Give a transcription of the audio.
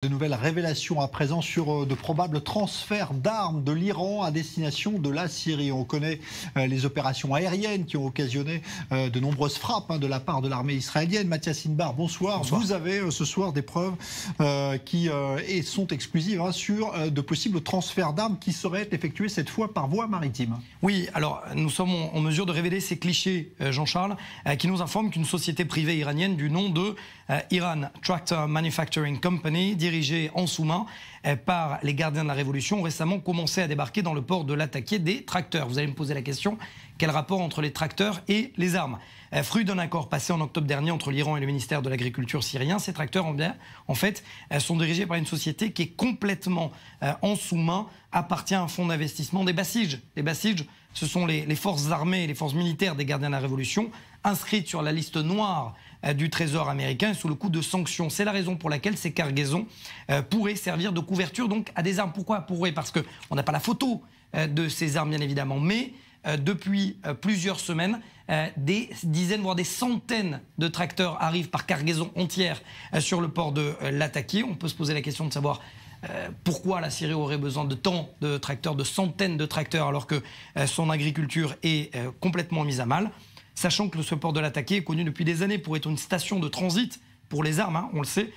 De nouvelles révélations à présent sur de probables transferts d'armes de l'Iran à destination de la Syrie. On connaît les opérations aériennes qui ont occasionné de nombreuses frappes de la part de l'armée israélienne. Mathias Inbar, bonsoir. Bonsoir. Vous avez ce soir des preuves qui sont exclusives sur de possibles transferts d'armes qui seraient effectués cette fois par voie maritime. Oui, alors nous sommes en mesure de révéler ces clichés, Jean-Charles, qui nous informent qu'une société privée iranienne du nom de Iran Tractor Manufacturing Company, dirigée en sous-main par les gardiens de la Révolution, ont récemment commencé à débarquer dans le port de Latakia des tracteurs. Vous allez me poser la question, quel rapport entre les tracteurs et les armes? Fruit d'un accord passé en octobre dernier entre l'Iran et le ministère de l'Agriculture syrien, ces tracteurs en fait sont dirigés par une société qui est complètement en sous-main, appartient à un fonds d'investissement des Basij. Les Basij, ce sont les forces armées et les forces militaires des gardiens de la Révolution, inscrites sur la liste noire du Trésor américain sous le coup de sanctions. C'est la raison pour laquelle ces cargaisons pourraient servir de couverture donc à des armes. Pourquoi pourraient? Parce qu'on n'a pas la photo de ces armes, bien évidemment, mais depuis plusieurs semaines, des dizaines, voire des centaines de tracteurs arrivent par cargaison entière sur le port de Latakia. On peut se poser la question de savoir pourquoi la Syrie aurait besoin de tant de tracteurs, de centaines de tracteurs, alors que son agriculture est complètement mise à mal. Sachant que ce port de Latakia est connu depuis des années pour être une station de transit pour les armes, on le sait,